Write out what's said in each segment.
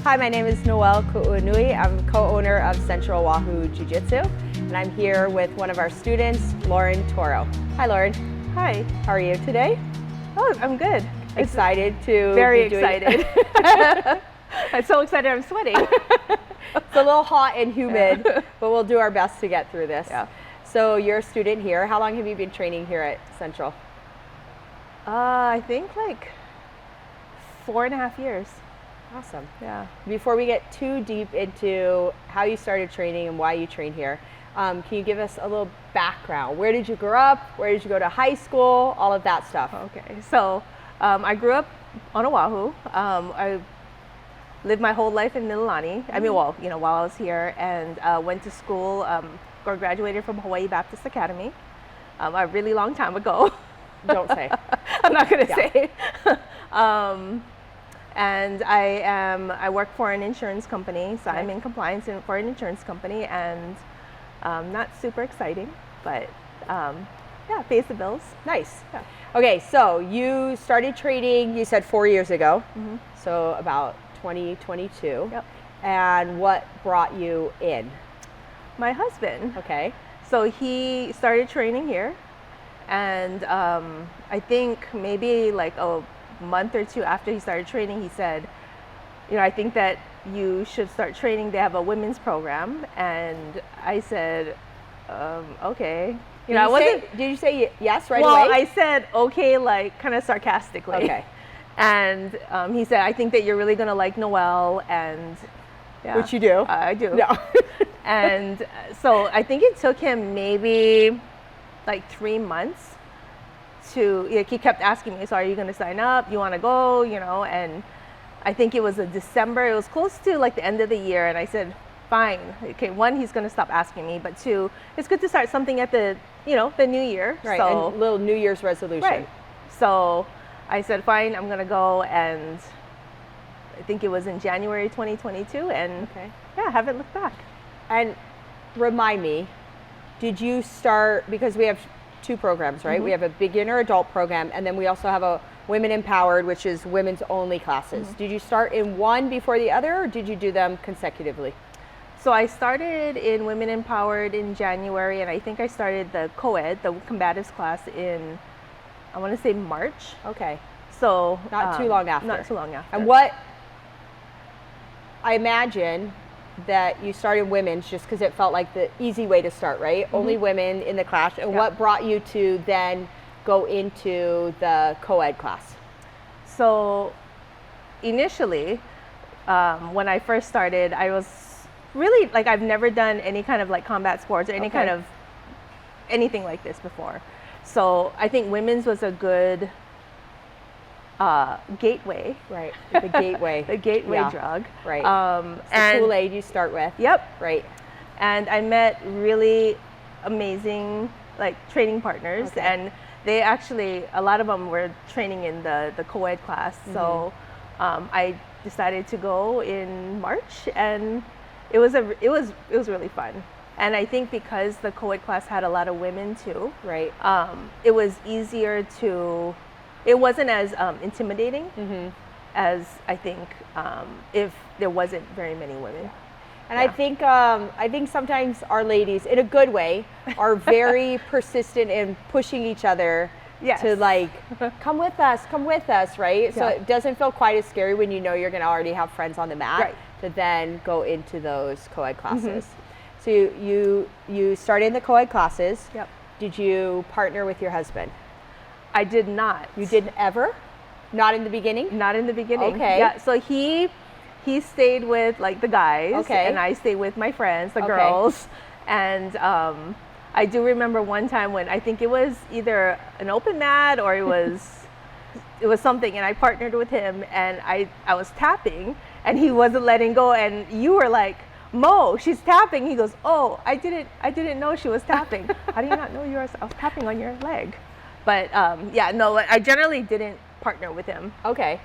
Hi, my name is Noel Kauanui. I'm co-owner of Central Oahu Jiu-Jitsu, and I'm here with one of our students, Lauren Toro. Hi, Lauren. Hi. How are you today? Oh, I'm good. Excited to Very excited. I'm so excited I'm sweating. It's a little hot and humid, but we'll do our best to get through this. Yeah. So you're a student here. How long have you been training here at Central? I think like 4.5 years. Awesome. Yeah. Before we get too deep into how you started training and why you train here, can you give us a little background? Where did you grow up? Where did you go to high school? All of that stuff. Okay. So I grew up on Oahu. I lived my whole life in Mililani. I mean, well, while I was here, and went to school, or graduated from Hawaii Baptist Academy a really long time ago. Don't say. I'm not going to say. And I work for an insurance company, so I'm in compliance for an insurance company, and not super exciting, but yeah, pays the bills. Nice. Yeah. Okay, so you started training, you said 4 years ago, so about 2022. Yep. And what brought you in? My husband. Okay. So he started training here, and I think maybe like a month or two after he started training, he said, I think that you should start training. They have a women's program. And I said, okay. Did you say yes right away? Well, I said, okay, like kind of sarcastically. Okay. And he said, I think that you're really going to like Noel. And yeah. Which you do. I do. No. And so I think it took him maybe like 3 months to, he kept asking me, so are you going to sign up? You want to go? And I think it was December. It was close to like the end of the year. And I said, fine. Okay, one, he's going to stop asking me. But two, it's good to start something at the, the new year. Right, so, and little New Year's resolution. Right. So I said, fine, I'm going to go. And I think it was in January 2022. And yeah, I haven't looked back. And remind me, did you start, because we have two programs, right? We have a beginner adult program, and then we also have a women empowered, which is women's only classes. Did you start in one before the other, or did you do them consecutively? So I started in women empowered in January, and I think I started the co-ed, the combatives class in, I want to say March. Okay. So not too long after. Not too long after. And what, I imagine that you started women's just because it felt like the easy way to start, right? Only women in the class. And what brought you to then go into the co-ed class? So initially, when I first started, I was really like, I've never done any kind of like combat sports or any kind of anything like this before. So I think women's was a good gateway. Right, the gateway. The gateway drug. Right. It's and the Kool-Aid you start with. Yep. Right. And I met really amazing like training partners, and they actually, a lot of them were training in the co-ed class. So I decided to go in March, and it was really fun. And I think because the co-ed class had a lot of women too, right? It was easier to. It wasn't as intimidating as I think if there wasn't very many women. And I think sometimes our ladies, in a good way, are very persistent in pushing each other to like, come with us, right? So it doesn't feel quite as scary when you know you're going to already have friends on the mat to then go into those co-ed classes. So you started in the co-ed classes. Yep. Did you partner with your husband? I did not. You didn't ever? Not in the beginning? Not in the beginning. Okay. Yeah. So he stayed with like the guys, and I stayed with my friends, the girls. And I do remember one time when I think it was either an open mat or it was something, and I partnered with him, and I was tapping, and he wasn't letting go, and you were like, Mo, she's tapping. He goes, oh, I didn't know she was tapping. How do you not know I was tapping on your leg? But yeah, no, I generally didn't partner with him. Okay.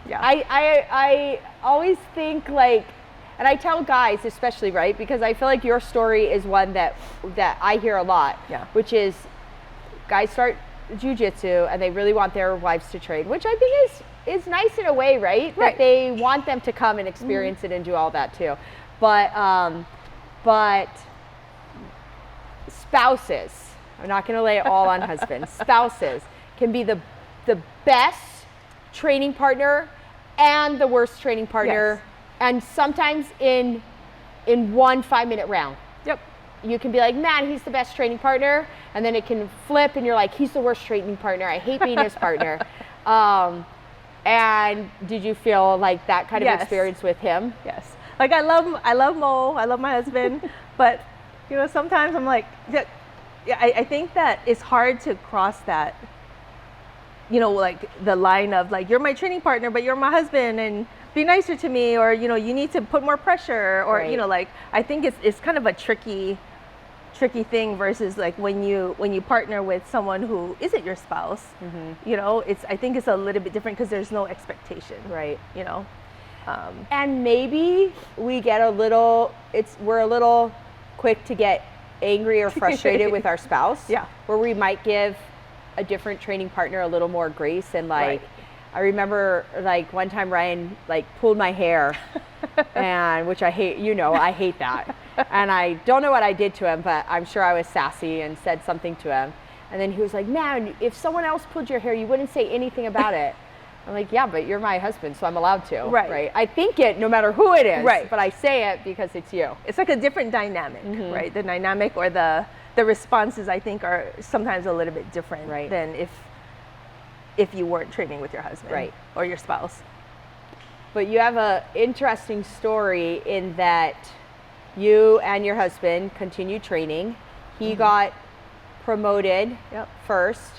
Yeah. I always think like, and I tell guys especially, right, because I feel like your story is one that I hear a lot. Yeah. Which is guys start jiu-jitsu and they really want their wives to train, which I think is nice in a way, right? That they want them to come and experience it and do all that too. But spouses, I'm not going to lay it all on husbands. Spouses can be the best training partner and the worst training partner, and sometimes in 1 5-minute round. Yep. You can be like, man, he's the best training partner, and then it can flip and you're like, he's the worst training partner. I hate being his partner. And did you feel like that kind of experience with him? Yes. Like I love Mo, I love my husband, but you know, sometimes I'm like, I think that it's hard to cross that, you know, like the line of like, you're my training partner, but you're my husband, and be nicer to me, or, you know, you need to put more pressure, or, you know, like, I think it's kind of a tricky thing versus like when you partner with someone who isn't your spouse, you know, I think it's a little bit different because there's no expectation, right? You know, and maybe we get we're a little quick to get angry or frustrated with our spouse, where we might give a different training partner a little more grace, and like, I remember like one time Ryan like pulled my hair, and which I hate, you know, I hate that. And I don't know what I did to him, but I'm sure I was sassy and said something to him. And then he was like, man, if someone else pulled your hair, you wouldn't say anything about it. I'm like, yeah, but you're my husband, so I'm allowed to. Right. I think it no matter who it is, but I say it because it's you. It's like a different dynamic, right? The dynamic or the responses, I think, are sometimes a little bit different than if you weren't training with your husband or your spouse. But you have an interesting story in that you and your husband continued training. He got promoted first.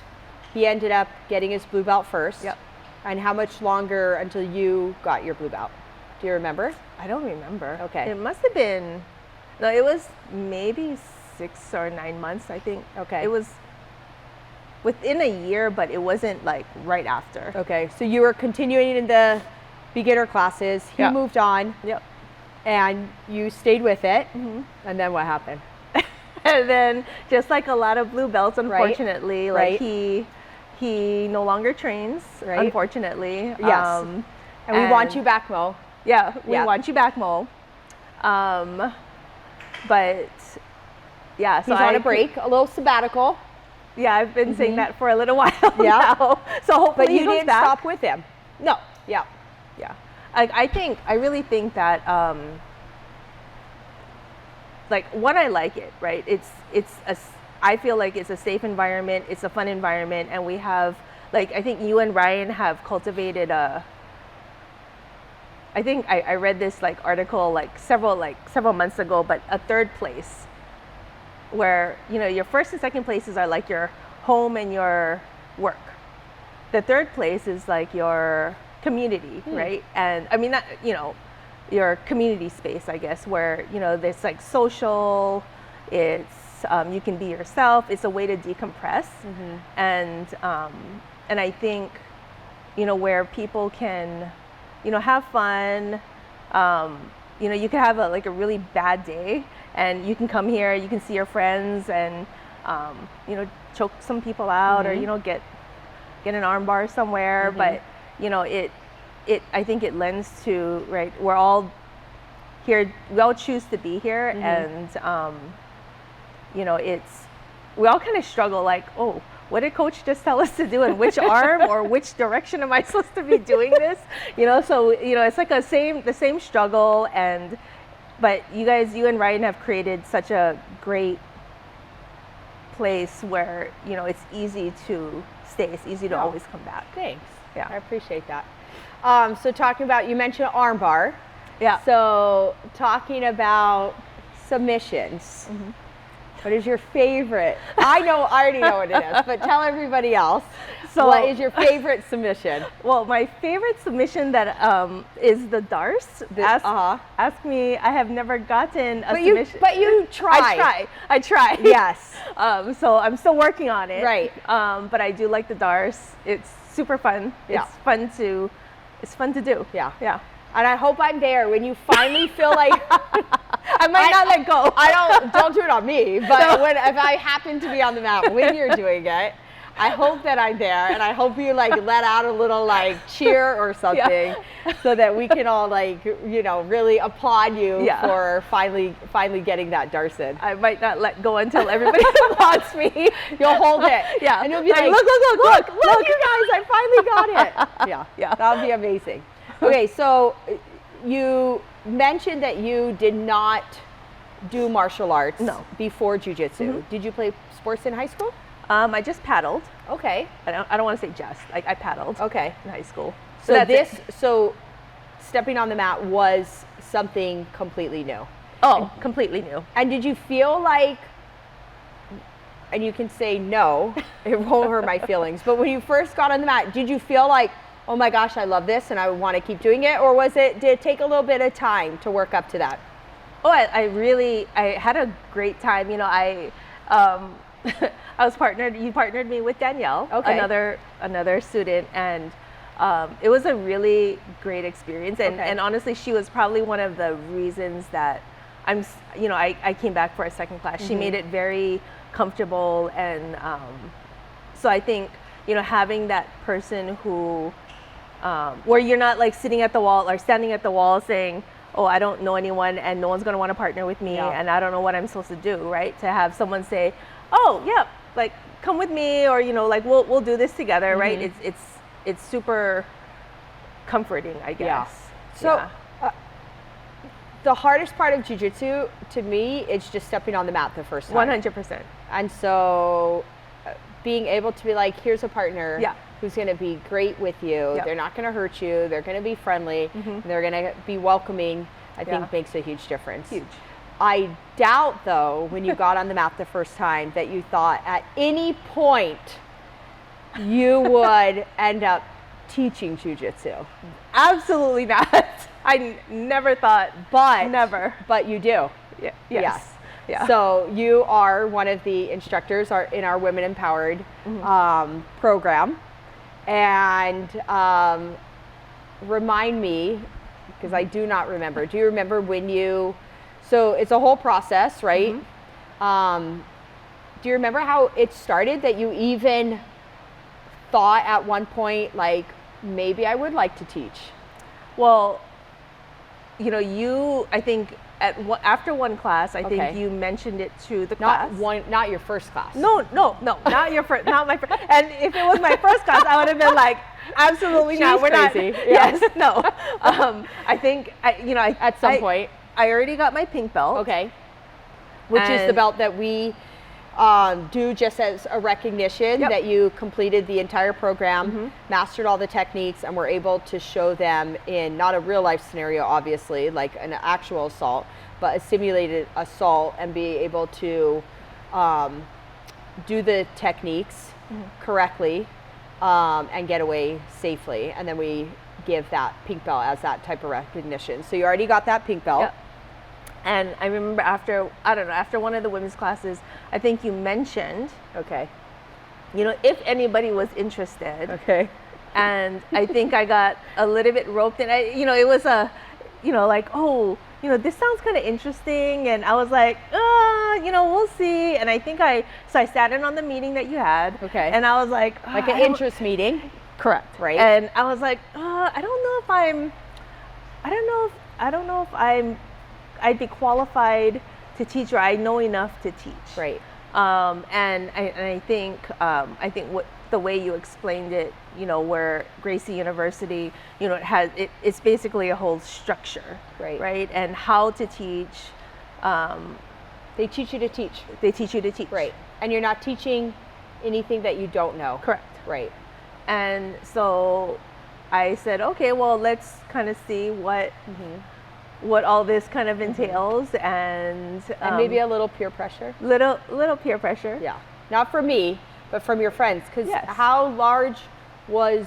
He ended up getting his blue belt first. And how much longer until you got your blue belt? Do you remember? I don't remember. Okay. It must have been, no, it was maybe 6 or 9 months, I think. Okay. It was within a year, but it wasn't like right after. Okay, so you were continuing in the beginner classes. He moved on. And you stayed with it. And then what happened? And then, just like a lot of blue belts, unfortunately, like he no longer trains, unfortunately. Yes. And we want you back, Mo. Yeah, we want you back, Mo. But yeah, so he's on a break, a little sabbatical. Yeah, I've been saying that for a little while now. So hopefully but you didn't stop with him. No. Yeah. I really think that like what I like it, right? I feel like it's a safe environment, it's a fun environment, and we have, like, I think you and Ryan have cultivated I think I read this like article like several months ago, but a third place where, you know, your first and second places are like your home and your work. The third place is like your community, right? And I mean, that, you know, your community space, I guess, where, you know, there's like social, it's you can be yourself, it's a way to decompress. And I think, you know, where people can, you know, have fun. You know, you can have a really bad day, and you can come here, you can see your friends, and you know, choke some people out, or, you know, get an arm bar somewhere. But, you know, I think it lends to, right, we're all here, we all choose to be here, and you know, we all kind of struggle, like, oh, what did coach just tell us to do, and which arm or which direction am I supposed to be doing this? You know, so, you know, it's like the same struggle. But you and Ryan have created such a great place where, you know, it's easy to stay, it's easy to always come back. Thanks. Yeah, I appreciate that. So talking about, you mentioned arm bar. Yeah. So talking about submissions. What is your favorite? I already know what it is, but tell everybody else. So what is your favorite submission? Well, my favorite submission that is the Darce. Ask me. I have never gotten a submission. But you try. I try. Yes. So I'm still working on it. Right. But I do like the Darce. It's super fun. Yeah. It's fun to do. Yeah. Yeah. And I hope I'm there when you finally feel like I might not let go. Don't do it on me, but if I happen to be on the mat when you're doing it, I hope that I'm there, and I hope you like let out a little like cheer or something, so that we can all like, you know, really applaud you for finally getting that Darson. I might not let go until everybody applauds me. You'll hold it, and you'll be like, look, you guys, I finally got it. Yeah, that would be amazing. Okay, so you mentioned that you did not do martial arts before jiu-jitsu. Did you play sports in high school? I just paddled. Okay. I don't want to say just. Like, I paddled. Okay. In high school. So stepping on the mat was something completely new. Oh, completely new. And did you feel like, and you can say no, it won't hurt my feelings, but when you first got on the mat, did you feel like, oh my gosh, I love this and I want to keep doing it? Or did it take a little bit of time to work up to that? Oh, I had a great time. You know, I was you partnered me with Danielle, another student, and it was a really great experience. And honestly, she was probably one of the reasons that I came back for a second class. She made it very comfortable, and so I think, you know, having that person who, where you're not like sitting at the wall or standing at the wall saying, oh, I don't know anyone and no one's going to want to partner with me and I don't know what I'm supposed to do, right? To have someone say, oh, yeah, like come with me, or, you know, like we'll do this together, right? It's super comforting, I guess. So the hardest part of jiu-jitsu to me is just stepping on the mat the first time. 100%. And so being able to be like, here's a partner who's going to be great with you. They're not going to hurt you. They're going to be friendly. They're going to be welcoming, I think makes a huge difference. Huge. I doubt, though, when you got on the mat the first time that you thought at any point you would end up teaching jiu-jitsu. Absolutely not. I never thought. Never. But you do. Yes. Yeah. So you are one of the instructors in our Women Empowered program. And remind me, because I do not remember. Do you remember when so it's a whole process, right? Do you remember how it started, that you even thought at one point, like, maybe I would like to teach? Well, you know, I think after one class, I think you mentioned it to the class. Not your first class. No, not your first, not my first. And if it was my first class, I would have been like, absolutely not. We're crazy. Not. Yes, no. I think at some point, I already got my pink belt. Okay. Which is the belt that we do just as a recognition that you completed the entire program, mastered all the techniques, and were able to show them in not a real life scenario, obviously, like an actual assault, but a simulated assault, and be able to do the techniques correctly and get away safely. And then we give that pink belt as that type of recognition. So you already got that pink belt. Yep. And I remember after one of the women's classes, I think you mentioned, you know, if anybody was interested. Okay. And I think I got a little bit roped in. It was like, oh, you know, this sounds kind of interesting. And I was like, you know, we'll see. And I think I sat in on the meeting that you had. Okay. And I was like, like an interest meeting. Correct. Right. And I was like, I don't know if I'd be qualified to teach, or I know enough to teach. Right. And I think what the way you explained it, you know, where Gracie University, you know, it's basically a whole structure. Right. Right. And how to teach. They teach you to teach. They teach you to teach. Right. And you're not teaching anything that you don't know. Correct. Right. And so I said, okay, well, let's kind of see what all this kind of entails, and maybe a little peer pressure. Little peer pressure. Yeah. Not from me, but from your friends. Because how large was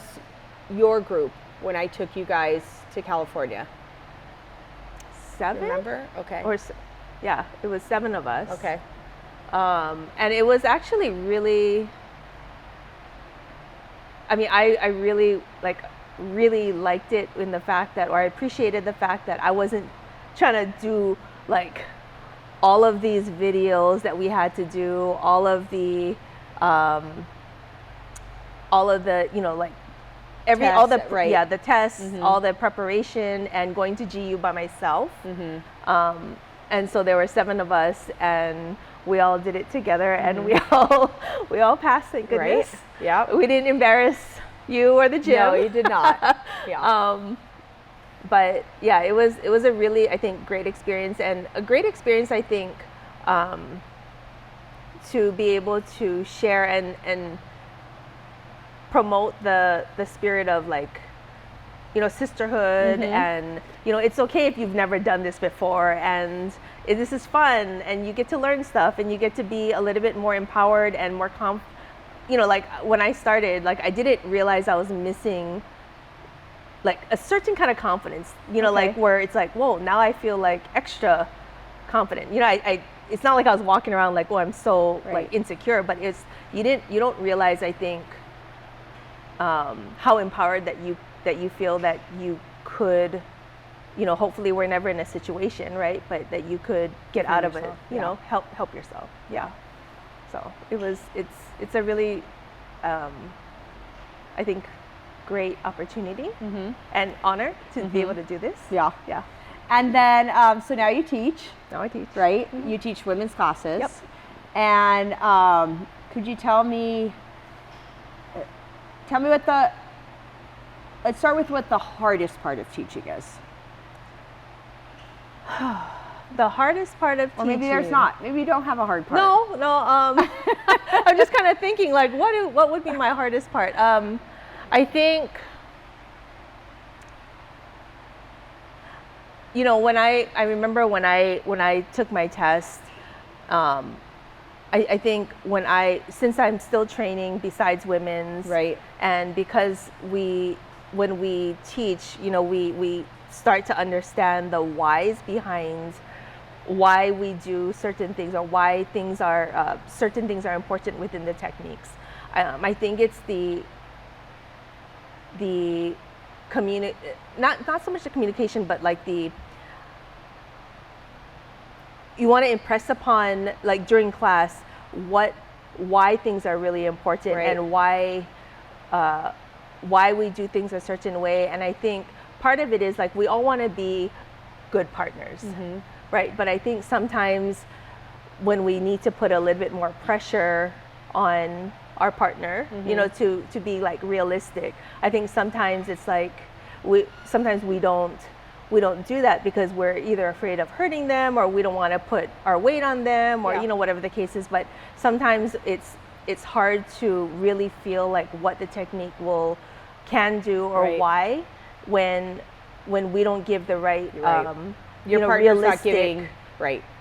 your group when I took you guys to California? 7. Remember? Okay. It was 7 of us. Okay. And it was actually really, I mean, I really liked it in the fact that, or I appreciated the fact that I wasn't trying to do like all of these videos that we had to do, all of the all of the, you know, like the tests, all the preparation, and going to GU by myself. And so there were 7 of us, and we all did it together, and we all passed, thank goodness. Right. Yeah. We didn't embarrass you or the gym. No, you did not. Yeah. But yeah, it was a really, I think, great experience, and a great experience, I think, to be able to share and promote the spirit of, like, you know, sisterhood, and, you know, it's okay if you've never done this before, and this is fun, and you get to learn stuff, and you get to be a little bit more empowered and more you know, like when I started, like, I didn't realize I was missing like a certain kind of confidence, you know, like where it's like, whoa, now I feel like extra confident. You know, I it's not like I was walking around like, oh, I'm so like insecure, but it's, you don't realize, I think, how empowered that you feel that you could, you know, hopefully we're never in a situation, right? But that you could get out of it, you know, help yourself. Yeah. So it's a really, I think, great opportunity and honor to be able to do this. Yeah. Yeah. And then, so now you teach. Now I teach. Right? You teach women's classes. Yep. And could you tell me what let's start with what the hardest part of teaching is. The hardest part of teaching. Or maybe there's not. Maybe you don't have a hard part. No. I'm just kind of thinking, like, what would be my hardest part? I think, you know, when I remember when I took my test, I think since I'm still training besides women's, right, and because when we teach, you know, we start to understand the whys behind why we do certain things, or why certain things are important within the techniques. I think it's the not so much the communication, but like you want to impress upon, like, during class, why things are really important, and why we do things a certain way. And I think part of it is, like, we all want to be good partners, right? But I think sometimes when we need to put a little bit more pressure on our partner, you know, to be, like, realistic, I think sometimes it's like we don't do that because we're either afraid of hurting them, or we don't want to put our weight on them, or you know, whatever the case is. But sometimes it's hard to really feel like what the technique can do, or why, when we don't give the right, your partner's not giving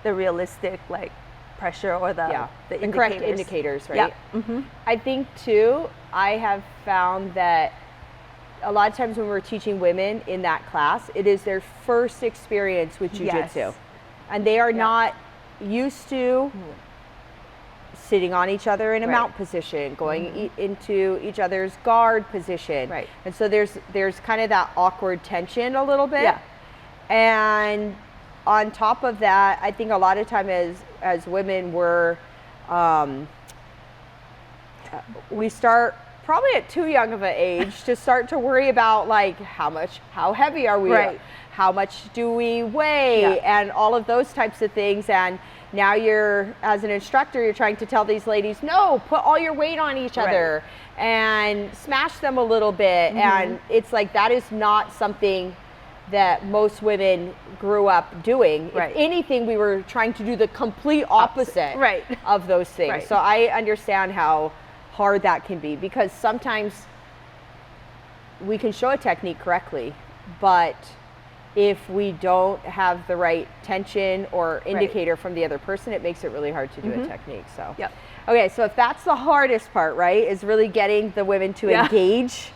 the realistic, like, pressure, or the correct indicators, right? Yeah. I think too, I have found that a lot of times when we're teaching women in that class, it is their first experience with jiu-jitsu, and they are not used to sitting on each other in a mount position, going into each other's guard position, and so there's kind of that awkward tension a little bit, and on top of that, I think a lot of time as women, we start probably at too young of an age to start to worry about, like, how heavy are we, how much do we weigh, and all of those types of things. And now as an instructor, you're trying to tell these ladies, no, put all your weight on each other and smash them a little bit. And it's like, that is not something that most women grew up doing. If anything, we were trying to do the complete opposite of those things. So I understand how hard that can be, because sometimes we can show a technique correctly, but if we don't have the right tension or indicator from the other person, it makes it really hard to do a technique. So okay, so if that's the hardest part, right, is really getting the women to engage,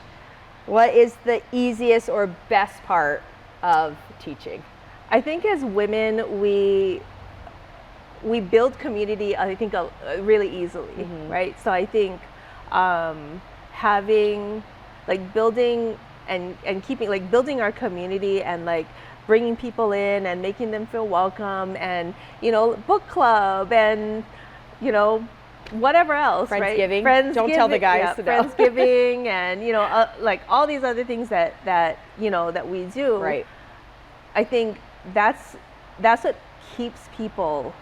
what is the easiest or best part of teaching? I think as women, we build community, I think, really easily, right? So I think having, like, building and keeping, like, building our community, and, like, bringing people in and making them feel welcome, and, you know, book club, and, you know, whatever else, Friendsgiving. right? Friendsgiving. Don't tell the guys to know. Friendsgiving and, you know, like all these other things that, you know, that we do. Right. I think that's what keeps people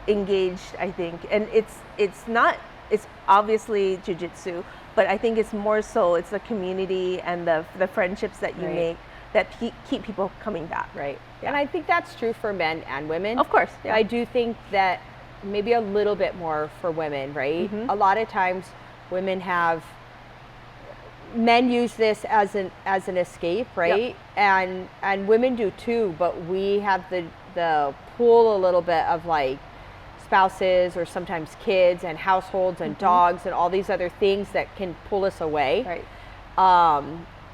engaged, I think. And it's obviously jiu-jitsu, but I think it's more so it's the community and the friendships that you make that keep people coming back. Right. Yeah. And I think that's true for men and women. Of course. Yeah. I do think that maybe a little bit more for women, right? A lot of times men use this as an escape, right? Yep. And women do too, but we have the pull a little bit of like spouses or sometimes kids and households and dogs and all these other things that can pull us away. Right.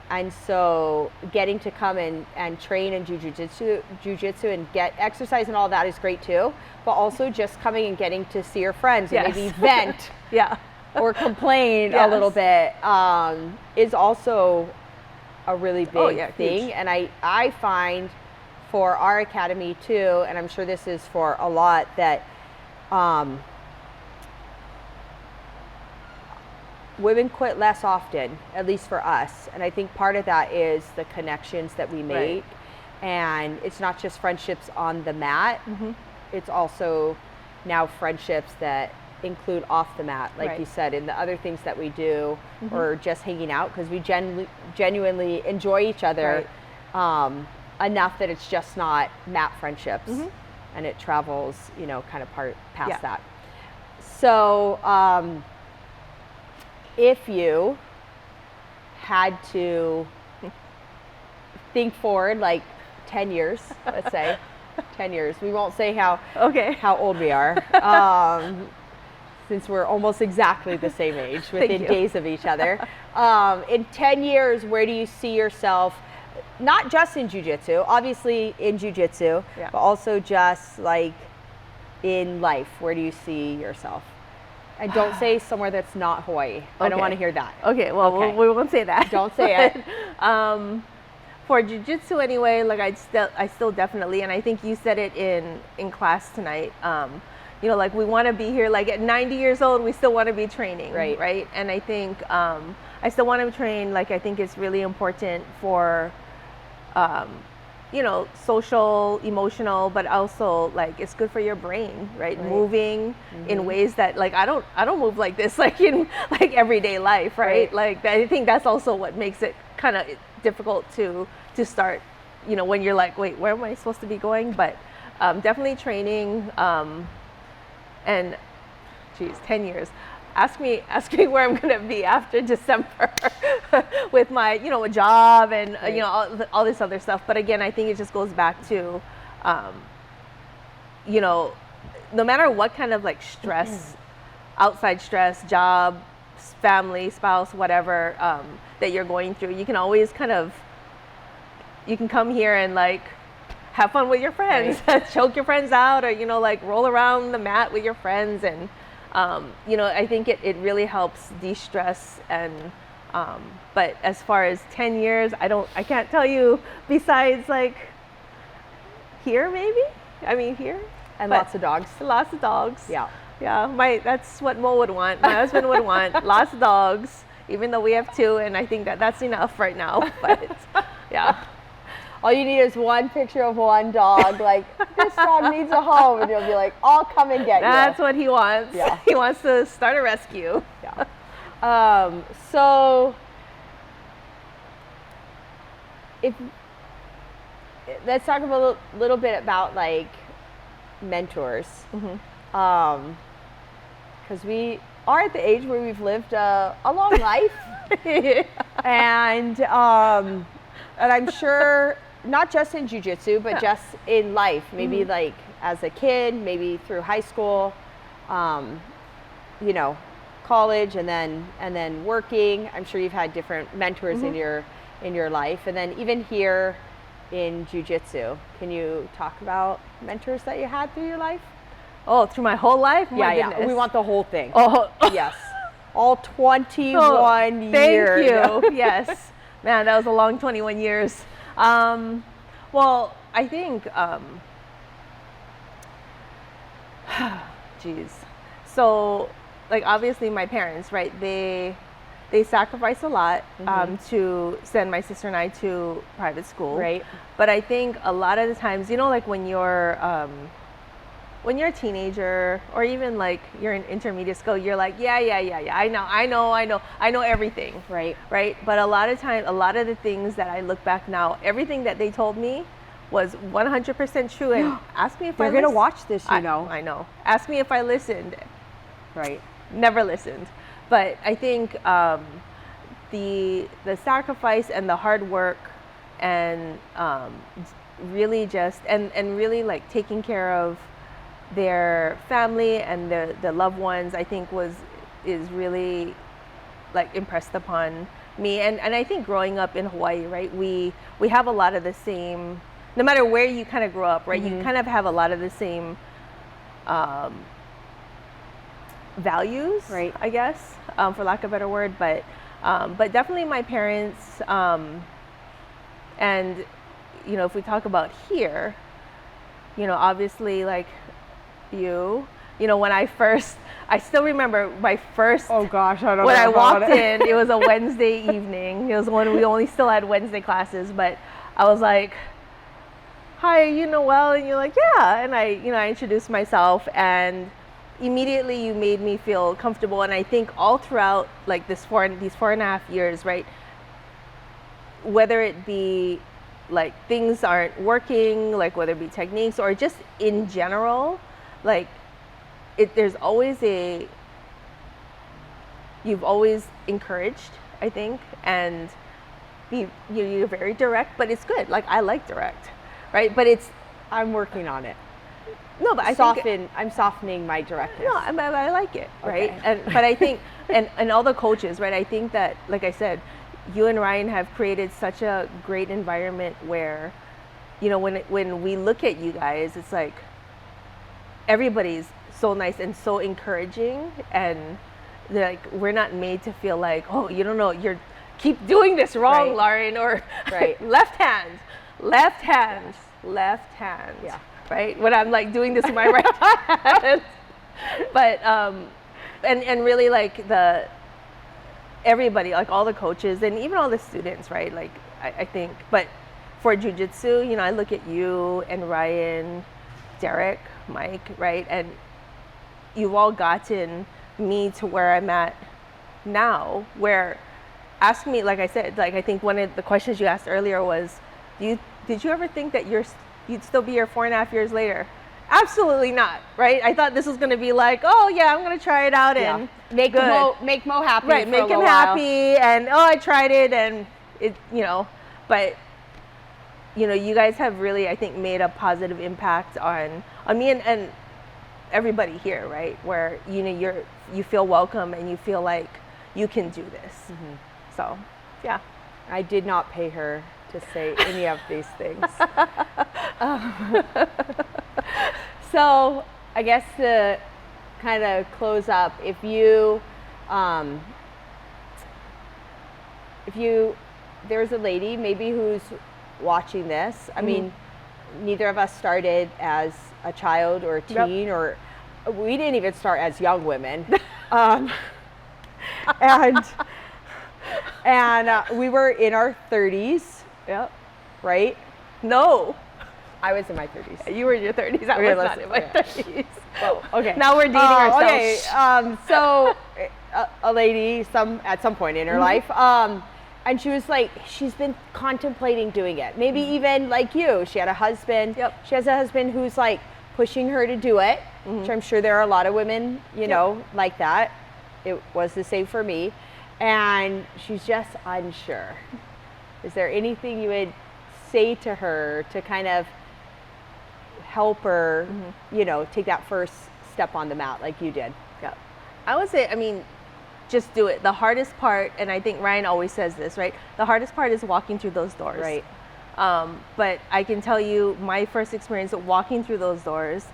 And so getting to come and train in jiu-jitsu and get exercise and all that is great too, but also just coming and getting to see your friends and maybe vent or complain a little bit is also a really big thing. Huge. And I find for our academy too, and I'm sure this is for a lot, that women quit less often, at least for us. And I think part of that is the connections that we make. Right. And it's not just friendships on the mat. It's also now friendships that include off the mat, like you said, and the other things that we do, or just hanging out, because we genuinely enjoy each other enough that it's just not mat friendships. And it travels, you know, kind of past that. So if you had to think forward like 10 years, let's say 10 years, we won't say how old we are, since we're almost exactly the same age, within days of each other. In 10 years, where do you see yourself? Not just in jiu-jitsu, obviously in jiu-jitsu, but also just like in life. Where do you see yourself? And don't say somewhere that's not Hawaii. I don't want to hear that. Okay, well, we won't say that. Don't say it. For jiu-jitsu anyway, like I still definitely, and I think you said it in class tonight, you know, like we want to be here, like at 90 years old, we still want to be training, right? And I think I still want to train. Like I think it's really important for you know, social, emotional, but also like it's good for your brain, right? Moving in ways that like I don't move like this like in like everyday life, right? Like I think that's also what makes it kind of difficult to start, you know, when you're like, wait, where am I supposed to be going? But definitely training, and geez, 10 years. Ask me where I'm going to be after December with my, you know, a job and, you know, all this other stuff. But again, I think it just goes back to, you know, no matter what kind of like stress, outside stress, job, family, spouse, whatever, that you're going through, you can always you can come here and like have fun with your friends, choke your friends out, or, you know, like roll around the mat with your friends. And, you know, I think it really helps de-stress. And but as far as 10 years, I can't tell you, besides like here maybe, I mean here. And lots of dogs. Lots of dogs. Yeah. Yeah, that's what Mo would want. My husband would want lots of dogs, even though we have 2, and I think that's enough right now. But yeah. All you need is one picture of one dog, like, this dog needs a home, and you'll be like, I'll come and get you. That's what he wants. Yeah. He wants to start a rescue. Yeah. So, let's talk a little bit about, like, mentors. Because we are at the age where we've lived a long life. And I'm sure, not just in jiu-jitsu, but just in life, maybe like as a kid, maybe through high school, you know, college, and then working. I'm sure you've had different mentors in your life, and then even here in jiu-jitsu. Can you talk about mentors that you had through your life? Oh, through my whole life? Yeah. We want the whole thing. Oh, yes. All 21 years. Thank you. Yes. Man, that was a long 21 years. Well, I think, geez. so like obviously my parents, right? They sacrifice a lot to send my sister and I to private school. Right. But I think a lot of the times, you know, like when you're a teenager or even like you're in intermediate school, you're like, yeah, I know everything. Right. Right. But a lot of times, a lot of the things that I look back now, everything that they told me was 100% true. And ask me if they're going to watch this, you know. I know. Ask me if I listened. Right. Never listened. But I think the sacrifice and the hard work and really just and really like taking care of their family and the loved ones, I think is really like impressed upon me. And I think growing up in Hawaii, right, we have a lot of the same, no matter where you kind of grow up, right, you kind of have a lot of the same values, right, I guess, for lack of a better word, but definitely my parents, and you know, if we talk about here, you know, obviously like you know, when I still remember my first, oh gosh, I don't when know I walked it. in, it was a Wednesday evening. It was when we only still had Wednesday classes, but I was like, hi, are you Noel? And you're like, yeah. And I introduced myself, and immediately you made me feel comfortable. And I think all throughout like these 4.5 years, right, whether it be like things aren't working, like whether it be techniques or just in general, like there's always you've always encouraged, I think, and you're very direct, but it's good. Like I like direct, right? But I'm working on it. No, but I'm softening my directness. No, I like it, right? Okay. But I think, and all the coaches, right? I think that, like I said, you and Ryan have created such a great environment where, you know, when we look at you guys, it's like everybody's so nice and so encouraging, and like we're not made to feel like, oh, you don't know, you're keep doing this wrong, right, Lauren, or right, left hand, yeah, right, when I'm like doing this with my right hand. But and really like everybody, like all the coaches and even all the students, right, like I think, but for jiu-jitsu, you know, I look at you and Ryan, Derek, Mike, right, and you've all gotten me to where I'm at now, where ask me, like I said, like I think one of the questions you asked earlier was, did you ever think that you'd still be here 4.5 years later? Absolutely not, right? I thought this was going to be like, oh yeah, I'm going to try it out and make Mo happy, right? Make him happy, and oh, I tried it, and it, you know, but you know, you guys have really, I think, made a positive impact on me and everybody here, right? Where you know you feel welcome and you feel like you can do this. Mm-hmm. So, yeah. I did not pay her to say any of these things. So I guess to kind of close up, if there's a lady maybe who's watching this, I mean, neither of us started as a child or a teen, or we didn't even start as young women. And we were in our 30s. Yep. Right? No. I was in my 30s. You were in your 30s. I was not in my 30s. Well, okay. Now we're dating ourselves. Okay. So a lady, at some point in her life, and she was like, she's been contemplating doing it. Maybe even like you. She had a husband. Yep. She has a husband who's like pushing her to do it, which I'm sure there are a lot of women, you know, like that. It was the same for me. And she's just unsure. Is there anything you would say to her to kind of help her, you know, take that first step on the mat like you did? Yeah. I would say, I mean, just do it. The hardest part, and I think Ryan always says this, right? The hardest part is walking through those doors. Right. But I can tell you, my first experience of walking through those doors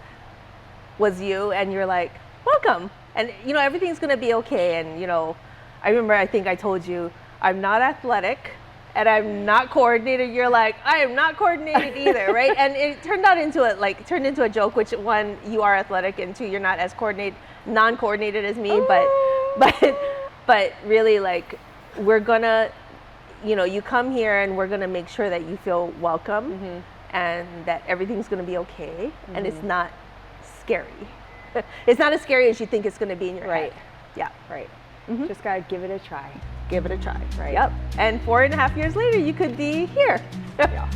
was you, and you're like, welcome. And, you know, everything's going to be okay. And, you know, I remember, I think I told you, I'm not athletic and I'm not coordinated. You're like, I am not coordinated either, right? And it turned into a joke, which one, you are athletic, and two, you're not as coordinated non-coordinated as me, but really, like, we're gonna, you know, you come here and we're gonna make sure that you feel welcome and that everything's gonna be okay, and it's not scary. It's not as scary as you think it's gonna be in your head. Yeah. Right. Just gotta give it a try. Give it a try. Right. Yep. And 4.5 years later, you could be here. Yeah.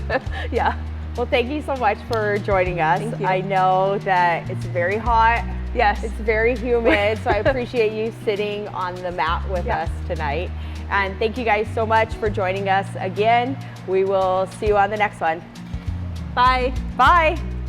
Yeah. Well, thank you so much for joining us. Thank you. I know that it's very hot. Yes. It's very humid, so I appreciate you sitting on the mat with us tonight. And thank you guys so much for joining us again. We will see you on the next one. Bye. Bye.